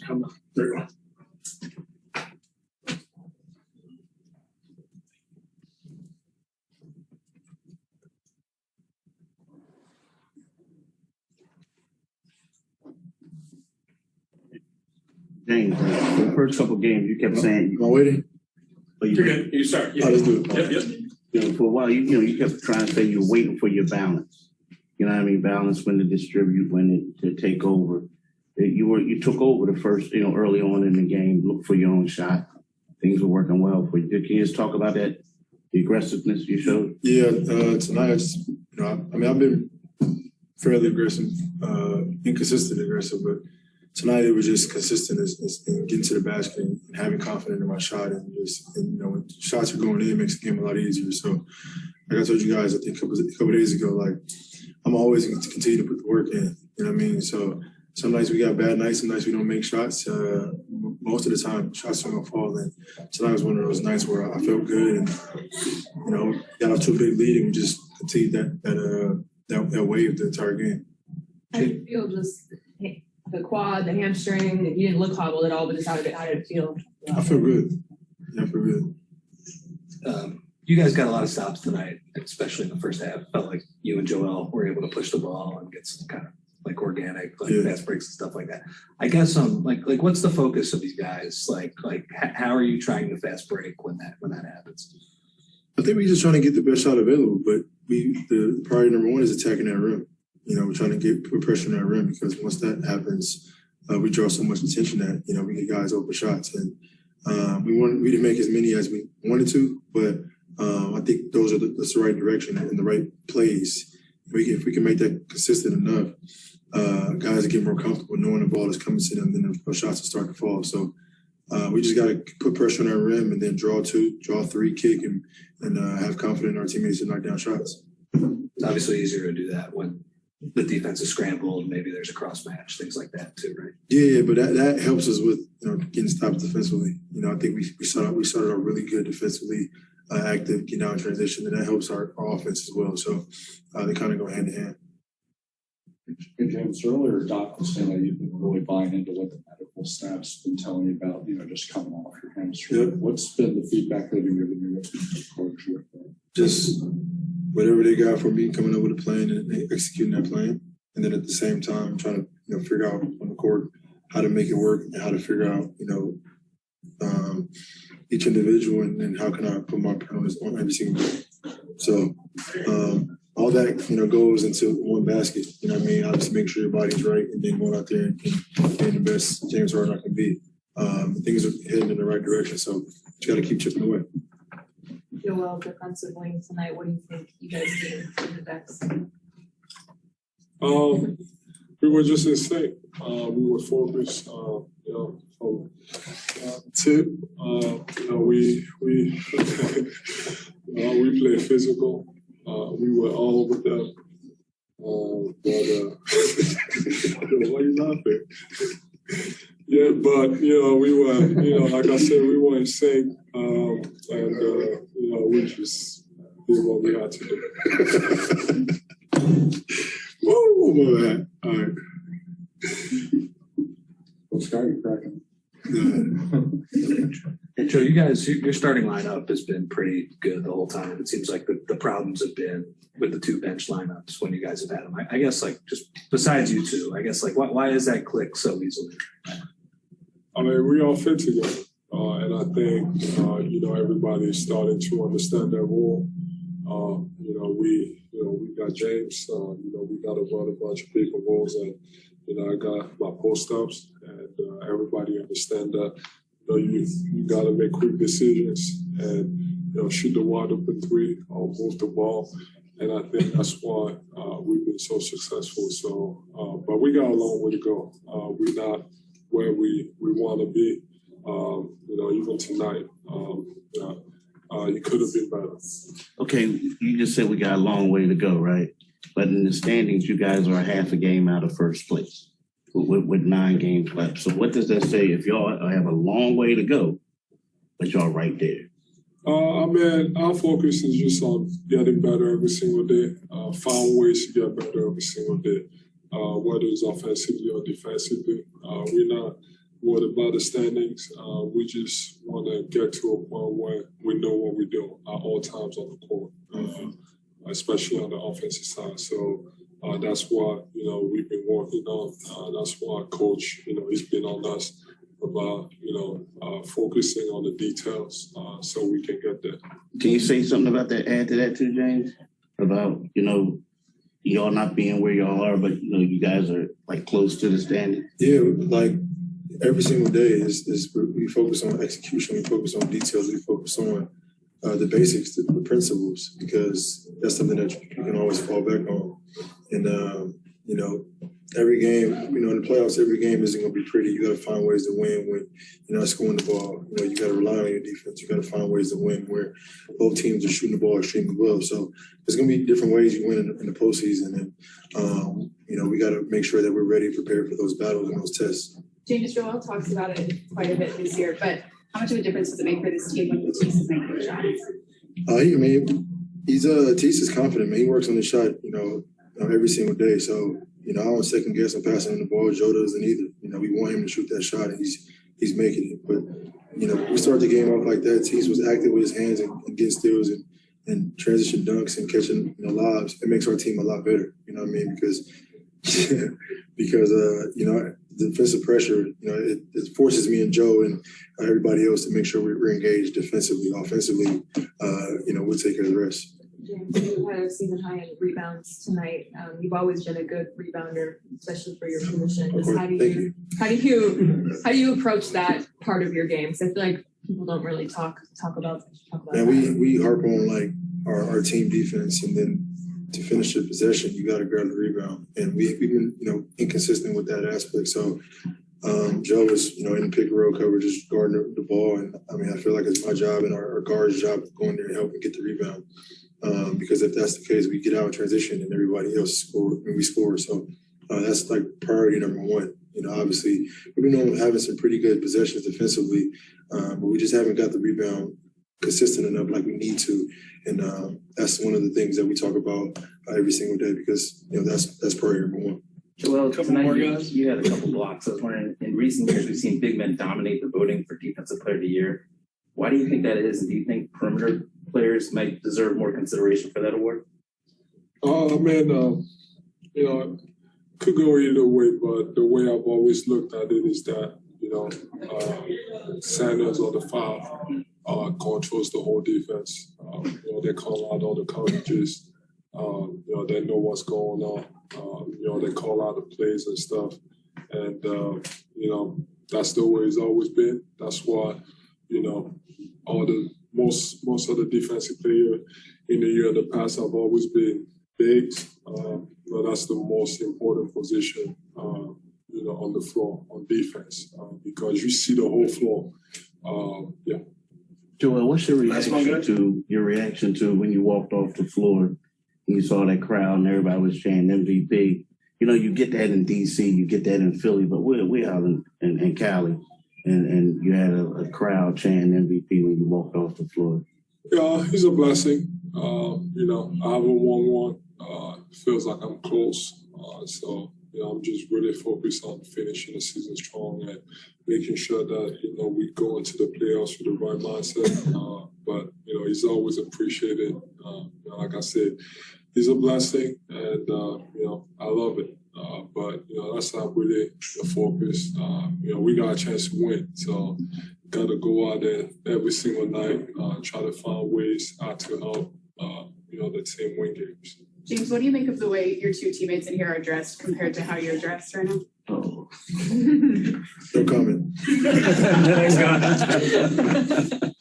Come on. There you go. James, for the first couple of games, you kept saying. Am I waiting? You're good. You start. Yeah. I'll just do it. Yep. You know, for a while, you kept trying to say you're waiting for your balance. You know what I mean? Balance when to distribute, when to take over. You took over the first, early on in the game, look for your own shot. Things were working well for you. Can you just talk about that, the aggressiveness you showed? Yeah, tonight, I've been fairly aggressive, inconsistent aggressive, but tonight it was just consistent in getting to the basket and having confidence in my shot, and when shots are going in, it makes the game a lot easier. So, like I told you guys, I think a couple of days ago, like I'm always going to continue to put the work in. You know what I mean? So some nights we got bad nights, some nights we don't make shots. Most of the time, shots are going to fall. And tonight was one of those nights where I felt good and got off to a big lead and we just continued that wave the entire game. How did you feel just the quad, the hamstring? You didn't look hobbled at all, but just how did it feel? I feel good. Yeah, I feel good. You guys got a lot of stops tonight, especially in the first half. Felt like you and Joel were able to push the ball and get some kind of like organic, fast breaks and stuff like that. I guess like what's the focus of these guys? Like how are you trying to fast break when that happens? I think we're just trying to get the best shot available, but the priority number one is attacking that rim. We're trying to put pressure on that rim because once that happens, we draw so much attention that we get guys open shots, and we didn't make as many as we wanted to, but I think that's the right direction and the right plays. If we can make that consistent enough, guys get more comfortable knowing the ball is coming to them, then those shots will start to fall. So we just got to put pressure on our rim and then draw two, draw three, kick, and have confidence in our teammates to knock down shots. It's obviously easier to do that when the defense is scrambled, maybe there's a cross match, things like that too, right? Yeah, but that helps us with getting stopped defensively. I think we started off really good defensively, active, get down transition, and that helps our offense as well. So they kind of go hand in hand. Hey, James, earlier Doc was saying that you've been really buying into what the medical staff's been telling you about, just coming off your hamstring. Yep. What's been the feedback they've been giving you? Coach? Just whatever they got from me, coming up with a plan and executing that plan, and then at the same time trying to figure out on the court how to make it work and how to figure out each individual and how can I put my print on every single game. So all that goes into one basket. Obviously make sure your body's right and then going out there and being the best James Harden I can be. Things are heading in the right direction, so just got to keep chipping away. Joel, defensively tonight, what do you think you guys did the best? We were just in sync. We were focused, from tip. We we play physical. We were all over them. Why are you laughing? Yeah, but we were, like I said, we were in sync, and we just did what we had to do. Whoa, man! All right. Scott, you're cracking. And Joe, your starting lineup has been pretty good the whole time. It seems like the problems have been with the two bench lineups when you guys have had them. I guess just besides you two, I guess why is that click so easily? I mean, we all fit together, and I think everybody's starting to understand their role. We got James. We got to run a bunch of big roles, and I got my post ups, and everybody understand that. You got to make quick decisions and shoot the wide open three or move the ball, and I think that's why we've been so successful. So, but we got a long way to go. We're not where we want to be. Even tonight, it could have been better. Okay, you just said we got a long way to go, right? But in the standings, you guys are half a game out of first place with 9 games left. So what does that say if y'all have a long way to go, but y'all right there? Our focus is just on getting better every single day, find ways to get better every single day. whether it's offensively or defensively. We're not worried about the standings. We just want to get to a point where we know what we're doing at all times on the court, especially on the offensive side. So that's what, we've been working on. That's why coach, he's been on us about, focusing on the details so we can get there. Can you say something about that, add to that too, James? About, y'all not being where y'all are, but, you guys are like close to the standing? Yeah, like every single day is we focus on execution, we focus on details, we focus on the basics, the principles, because that's something that you can always fall back on. And, every game, in the playoffs, every game isn't going to be pretty. You got to find ways to win when you're not scoring the ball. You got to rely on your defense. You got to find ways to win where both teams are shooting the ball extremely well. So there's going to be different ways you win in the postseason. And, we got to make sure that we're ready and prepared for those battles and those tests. James Joel talks about it quite a bit this year, but how much of a difference does it make for this team when Matisse is making the shots? Tease is confident, man. He works on the shot, every single day. So, I don't second guess him passing him the ball. Joe doesn't either. We want him to shoot that shot, and he's making it. But, we start the game off like that. Tease was active with his hands and getting steals and transition dunks and catching, lobs. It makes our team a lot better. You know what I mean? Because defensive pressure, it forces me and Joe and everybody else to make sure we're engaged defensively. Offensively, we'll take care of the rest. James, you had a season high in rebounds tonight. You've always been a good rebounder, especially for your position. How do you approach that part of your game? Because I feel like people don't really talk about that. And we harp on like our team defense, and then to finish the possession, you got to grab the rebound. And we've been, inconsistent with that aspect. So Joe was, in the pick and roll coverage, just guarding the ball. And I feel like it's my job and our guard's job to go in there and help and get the rebound. Because if that's the case, we get out in transition and everybody else score and we score. So that's like priority number one. Obviously we've been having some pretty good possessions defensively, but we just haven't got the rebound consistent enough like we need to. And that's one of the things that we talk about every single day because, that's priority number one. Joel, tonight you had a couple blocks. I was wondering, in recent years, we've seen big men dominate the voting for Defensive Player of the Year. Why do you think that is? And do you think perimeter players might deserve more consideration for that award? Could go either way, but the way I've always looked at it is that, Sanders or the five controls the whole defense. They call out all the coverages. They know what's going on. They call out the plays and stuff. And, that's the way it's always been. That's why, all the most of the defensive players in the year in the past have always been bigs. That's the most important position, on the floor on defense because you see the whole floor. Joel, what's your reaction to when you walked off the floor and you saw that crowd and everybody was chanting MVP? You get that in DC, you get that in Philly, but we're out in Cali, and you had a crowd chanting MVP when you walked off the floor. Yeah, it's a blessing. I haven't won one. It feels like I'm close. So, I'm just really focused on finishing the season strong and making sure that, we go into the playoffs with the right mindset. But, it's always appreciated. Like I said, it's a blessing and, I love it. But, that's not really the focus. We got a chance to win. So, got to go out there every single night, try to find ways to help, the team win games. James, what do you make of the way your two teammates in here are dressed compared to how you're dressed right now? Oh. No comment. Thanks, God.